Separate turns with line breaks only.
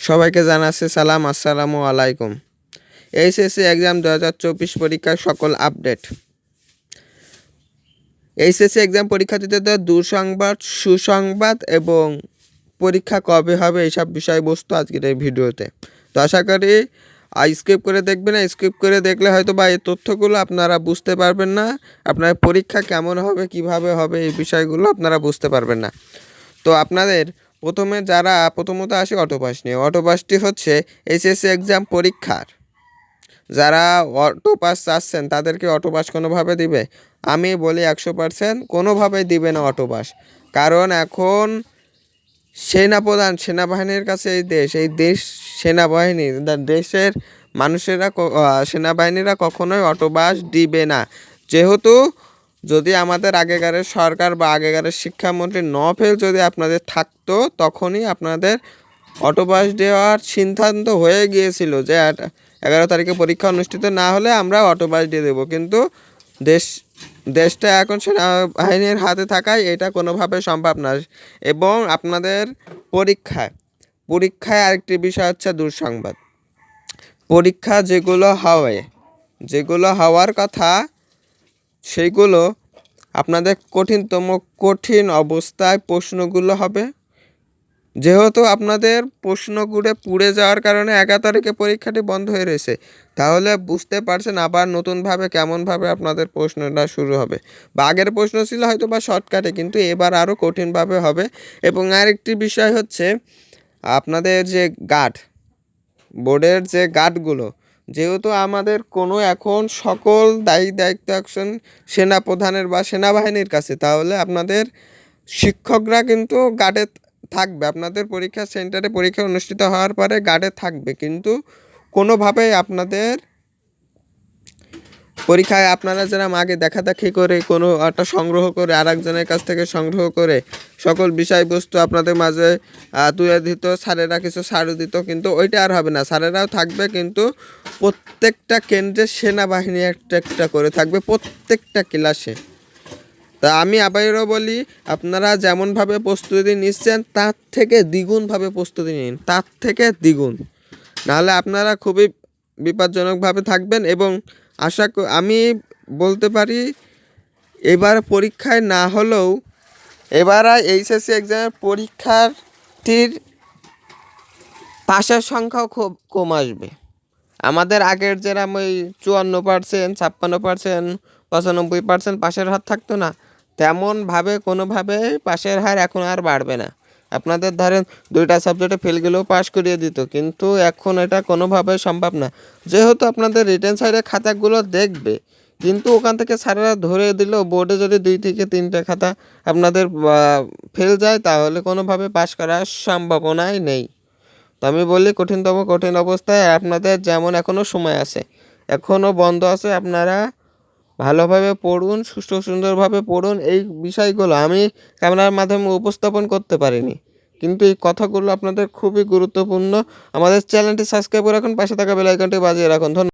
সবাইকে জানাচ্ছি সালাম, আসসালামু আলাইকুম। এইচএসসি এক্সাম 2024 পরীক্ষার সকল আপডেট। এইচএসসি এক্সাম পরীক্ষার্থীদের দুঃসংবাদ, সুসংবাদ এবং পরীক্ষা কবে হবে এইসব বিষয়বস্তু আজকের এই ভিডিওতে। তো আশা করি স্কিপ করে দেখবেন না। স্কিপ করে দেখলে হয়তো বা এই তথ্যগুলো আপনারা বুঝতে পারবেন না, আপনার পরীক্ষা কেমন হবে, কিভাবে হবে, এই বিষয়গুলো আপনারা বুঝতে পারবেন না। তো আপনাদের প্রথমত আসি অটোপাস নিয়ে। অটোপাসটি হচ্ছে এইচএসসি এক্সাম পরীক্ষার যারা অটোপাস চাচ্ছেন তাদেরকে অটোপাস কোনোভাবে দিবে? আমি বলি 100% কোনোভাবেই দিবে না অটোপাস। কারণ এখন সেনাবাহিনীর কাছে এই দেশ সেনাবাহিনী, দেশের মানুষেরা সেনাবাহিনীরা কখনোই অটোপাস দিবে না। যেহেতু যদি আমাদের আগেকারের সরকার বা আগেকারের শিক্ষামন্ত্রী নফেল যদি আপনাদের থাকতো, তখনই আপনাদের অটোপাস দেওয়ার সিদ্ধান্ত হয়ে গিয়েছিল যে 11 তারিখে পরীক্ষা অনুষ্ঠিত না হলে আমরা অটোপাস দিয়ে দেবো। কিন্তু দেশটা এখন সেনাবাহিনীর হাতে থাকায় এটা কোনোভাবে সম্ভব না। এবং আপনাদের পরীক্ষায় আরেকটি বিষয় হচ্ছে দুঃসংবাদ। পরীক্ষা যেগুলো হওয়ার কথা সেইগুলো আপনাদের কঠিন অবস্থায় প্রশ্নগুলো হবে। যেহেতু আপনাদের প্রশ্নগুলো পুড়ে যাওয়ার কারণে 11 তারিখে পরীক্ষাটি বন্ধ হয়ে রয়েছে, তাহলে বুঝতে পারছেন আবার নতুনভাবে কেমনভাবে আপনাদের প্রশ্নটা শুরু হবে। বা আগের প্রশ্ন ছিল হয়তো বা শর্টকাটে, কিন্তু এবার আরও কঠিনভাবে হবে। এবং আরেকটি বিষয় হচ্ছে আপনাদের যে বোর্ডের যে গার্ডগুলো, যেহেতু আমাদের এখন সকল দায়িত্ব এখন সেনাপ্রধানের বা সেনাবাহিনীর কাছে, তাহলে আপনাদের শিক্ষকরা কিন্তু গার্ডে থাকবে। আপনাদের পরীক্ষা সেন্টারে পরীক্ষা অনুষ্ঠিত হওয়ার পরে গার্ডে থাকবে, কিন্তু কোনোভাবেই আপনাদের পরীক্ষায় আপনারা যারা আগে দেখাদেখি করে কোনো একটা সংগ্রহ করে আরেকজনের কাছ থেকে সংগ্রহ করে সকল বিষয়বস্তু আপনাদের মাঝে তুলে দিত, স্যারেরা কিছু ছাড়ও দিত, কিন্তু ওইটা আর হবে না। স্যারেরাও থাকবে, কিন্তু প্রত্যেকটা কেন্দ্রে সেনাবাহিনী একটা করে থাকবে প্রত্যেকটা ক্লাসে। তা আমি আবারও বলি, আপনারা যেমনভাবে প্রস্তুতি নিচ্ছেন তার থেকে দ্বিগুণভাবে প্রস্তুতি নিন, তার থেকে দ্বিগুণ, নাহলে আপনারা খুবই বিপজ্জনকভাবে থাকবেন। এবং আমি বলতে পারি এবার পরীক্ষায় না হলেও এবার এইচএসসি এক্সামের পরীক্ষার্থীর পাশের সংখ্যাও খুব কম আসবে। আমাদের আগের যেরকম ওই 54%, 56%, 95% পাশের হার থাকতো না, তেমনভাবে কোনোভাবে পাশের হার এখন আর বাড়বে না। আপনাদের ধরেন 2টা সাবজেক্টে ফেল গেলেও পাস করিয়ে দিত, কিন্তু এখন এটা কোনোভাবে সম্ভব না। যেহেতু আপনাদের রিটেন সাইডে খাতাগুলো দেখবে, কিন্তু ওখান থেকে স্যারেরা ধরে দিল বোর্ডে যদি 2 থেকে 3টে খাতা আপনাদের ফেল যায়, তাহলে কোনোভাবে পাস করার সম্ভাবনাই নেই। তো আমি বলি কঠিন অবস্থায় আপনাদের যেমন এখনও সময় আছে, এখনও বন্ধ আছে, আপনারা ভালোভাবে পড়ুন, সুন্দরভাবে পড়ুন। এই বিষয়গুলো আমি ক্যামেরার মাধ্যমে উপস্থাপন করতে পারিনি, কিন্তু এই কথাগুলো আপনাদের খুবই গুরুত্বপূর্ণ। আমাদের চ্যানেলটি সাবস্ক্রাইব করে রাখুন, পাশে থাকা বেল আইকনটি বাজিয়ে রাখুন। ধন্যবাদ।